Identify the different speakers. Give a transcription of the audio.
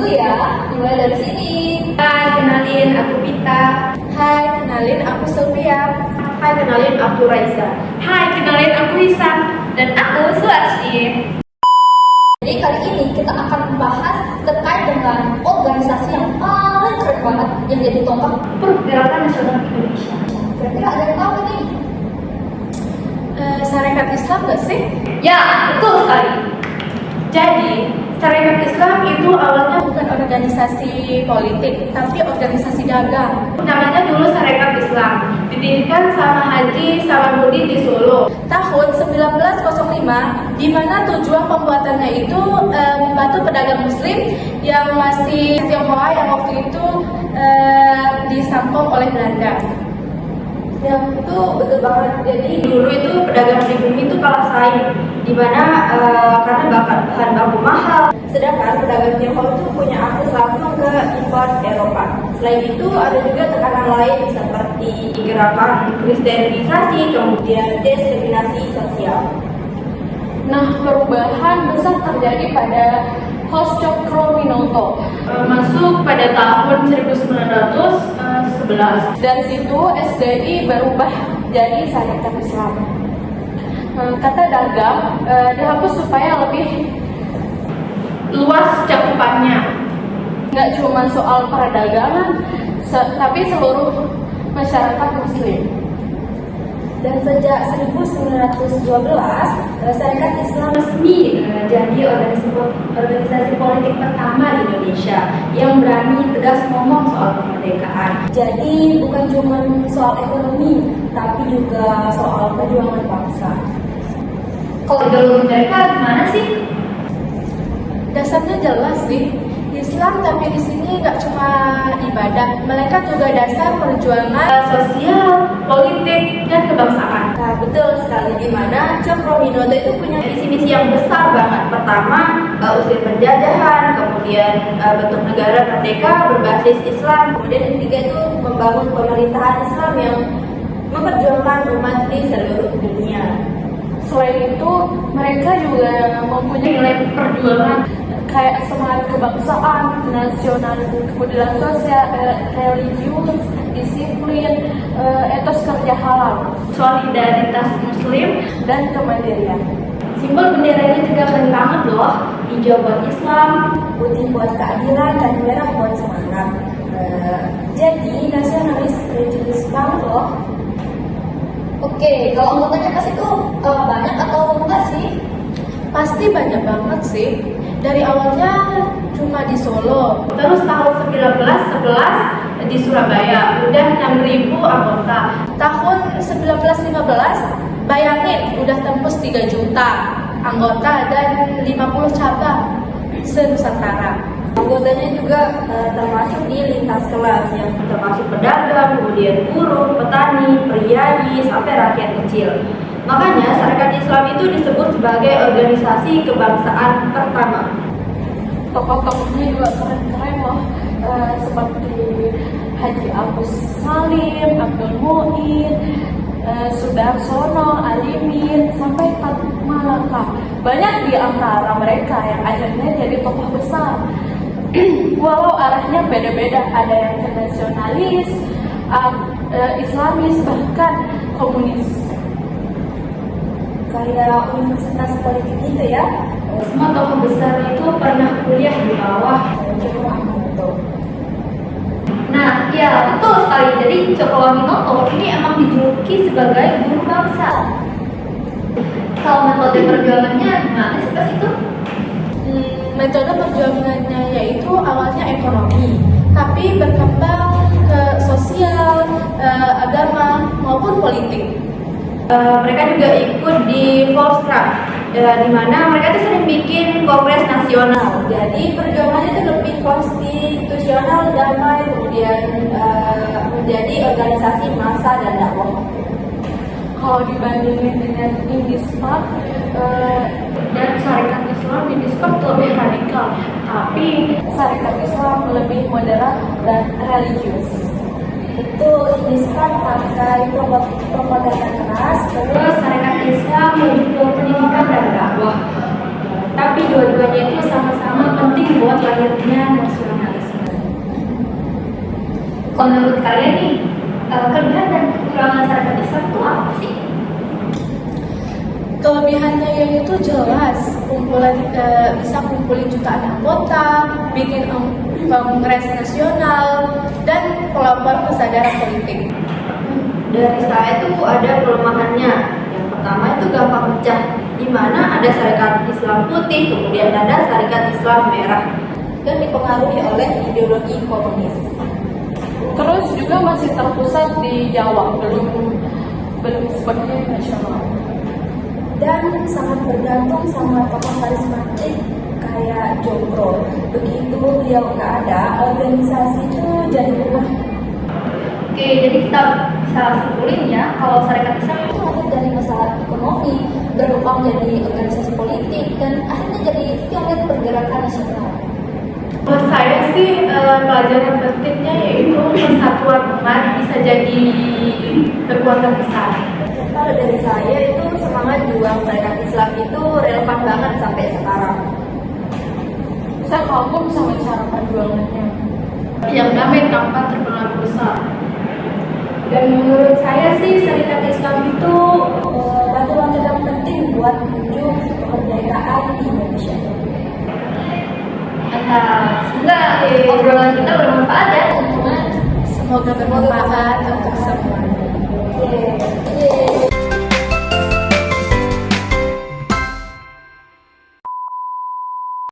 Speaker 1: ya, dimulai dari sini.
Speaker 2: Hai, kenalin aku Pita.
Speaker 1: Hai, kenalin aku Sophia.
Speaker 2: Hai, kenalin aku Raisa. Hai, kenalin aku Hisan. Dan aku Suarsi.
Speaker 1: Jadi kali ini kita akan membahas terkait dengan organisasi yang paling keren banget yang jadi tonggak
Speaker 2: Pergerakan Nasional Indonesia.
Speaker 1: Kira-kira ada yang tahu nih? Sarekat Islam gak sih?
Speaker 2: Ya, betul sekali. Jadi, Sarekat Islam itu awalnya
Speaker 1: Bukan organisasi politik, tapi organisasi dagang.
Speaker 2: namanya dulu Sarekat Islam. Didirikan sama Haji Salamuddin di Solo.
Speaker 1: Tahun 1905, di mana tujuan pembuatannya itu membantu pedagang muslim yang masih Tionghoa yang waktu itu disambung oleh Belanda.
Speaker 2: Yang itu betul banget. Jadi dulu itu pedagang pribumi itu kalah saing, di mana karena bahan baku mahal. Sedangkan pedagang Tiongkok itu punya akses langsung ke impor Eropa. Selain itu ada juga tekanan lain seperti gerakan kristenisasi, kemudian diskriminasi sosial.
Speaker 1: Nah, perubahan besar terjadi pada Hoscokro-Minoto.
Speaker 2: Masuk pada tahun 1911.
Speaker 1: Dari situ SDI berubah jadi Sarekat Islam. Kata dagang dihapus supaya lebih
Speaker 2: Luas cakupannya.
Speaker 1: nggak cuma soal perdagangan, tapi seluruh masyarakat muslim.
Speaker 2: Dan sejak 1912, Sarekat Islam resmi jadi organisasi politik pertama di Indonesia yang berani tegas ngomong soal kemerdekaan. Jadi bukan cuma soal ekonomi, tapi juga soal perjuangan bangsa. Kalau jalur mereka gimana sih?
Speaker 1: Dasarnya jelas sih, Islam, tapi di sini nggak cuma ibadah, mereka juga dasar perjuangan
Speaker 2: Sosial, politik, dan kebangsaan.
Speaker 1: Nah, betul sekali, di mana Cokro-Minoto itu punya
Speaker 2: Misi-misi yang besar banget. Pertama, usir penjajahan, kemudian bentuk negara merdeka berbasis Islam,
Speaker 1: kemudian yang ketiga itu membangun pemerintahan Islam yang memperjuangkan umat di seluruh dunia. Selain itu, mereka juga mempunyai
Speaker 2: nilai perjuangan.
Speaker 1: kayak semangat kebangsaan, nasional, kemudian sosial, religius, disiplin, etos kerja halal,
Speaker 2: Solidaritas Muslim.
Speaker 1: dan kemandirian.
Speaker 2: Simbol benderanya juga keren banget loh. Hijau buat Islam,
Speaker 1: Putih buat keadilan, dan merah buat semangat. Jadi nasionalis religius banget loh. Oke, kalau anggotanya pas itu banyak atau enggak sih? Pasti banyak banget sih. Dari awalnya cuma di Solo,
Speaker 2: terus tahun 1911 di Surabaya udah 6.000 anggota.
Speaker 1: tahun 1915 bayangin udah tembus 3 juta anggota dan 50 cabang se-Nusantara.
Speaker 2: Anggotanya juga termasuk di lintas kelas, yang termasuk pedagang, kemudian buruh, petani, priayi, sampai rakyat kecil. Makanya Sarekat Islam itu disebut sebagai organisasi kebangsaan pertama.
Speaker 1: Tokoh-tokohnya juga keren-keren loh, seperti Haji Agus Salim, Abdul Muin, Sudarsono, Alimin, sampai Fatma Malaka. Banyak di antara mereka yang akhirnya jadi tokoh besar. Walau arahnya beda-beda, ada yang ke nasionalis, Islamis, bahkan komunis.
Speaker 2: Kayak universitas politik gitu ya. Semua tokoh besar itu pernah kuliah di bawah Cokro-Minoto. Nah, ya betul sekali. Jadi Cokro-Minoto ini emang dijuluki sebagai guru bangsa. Kalau metode perjuangannya gimana sih pas itu?
Speaker 1: Metode perjuangannya yaitu awalnya ekonomi, tapi berkembang ke sosial, agama, maupun politik.
Speaker 2: Mereka juga ikut di Volkskrant, di mana mereka tuh sering bikin kongres nasional.
Speaker 1: Jadi perjuangannya itu lebih konstitusional, damai, kemudian menjadi organisasi massa dan dakwah. Kalau dibandingin dengan Indispat
Speaker 2: Dan Sarekat Islam Indispat lebih radikal, tapi
Speaker 1: Sarekat Islam lebih moderat dan religius.
Speaker 2: itu Indispat pakai propaganda keras, terus Sarekat Islam lebih ke pendidikan dan dakwah. tapi dua-duanya itu sama-sama penting buat lahirnya nasionalisme.
Speaker 1: Kalau menurut kalian nih, kelebihan dan kekurangan syarikat Islam itu apa sih?
Speaker 3: Kelebihannya yaitu jelas, bisa kumpulin jutaan anggota, bikin kongres nasional, dan pelopor kesadaran politik.
Speaker 2: Dari saya tuh ada kelemahannya. Yang pertama itu gampang pecah, di mana ada syarikat Islam putih, kemudian ada syarikat Islam merah,
Speaker 3: Dan dipengaruhi oleh ideologi komunis. Terus juga masih terpusat di Jawa, belum sebagai nasional.
Speaker 2: dan sangat bergantung sama tokoh karismatik kayak Jokro. Begitu beliau nggak ada, organisasi itu jadi lemah.
Speaker 1: Oke, jadi kita bisa simpulin ya, kalau syarikat Islam itu lahir dari masalah ekonomi, berkembang jadi organisasi politik, dan akhirnya jadi pionir pergerakan nasional.
Speaker 3: Menurut saya sih pelajaran pentingnya yaitu persatuan umat bisa jadi kekuatan besar.
Speaker 2: Kalau dari saya itu semangat juang syarikat Islam itu relevan banget sampai sekarang.
Speaker 3: Saya kagum sama cara perjuangannya.
Speaker 2: Yang damai tanpa terpengaruh besar. Dan menurut saya sih syarikat Islam itu batu yang penting buat menuju kemerdekaan di Indonesia.
Speaker 1: Semoga obrolan kita bermanfaat ya, teman-teman.
Speaker 3: Semoga bermanfaat untuk semua.
Speaker 1: Yeay.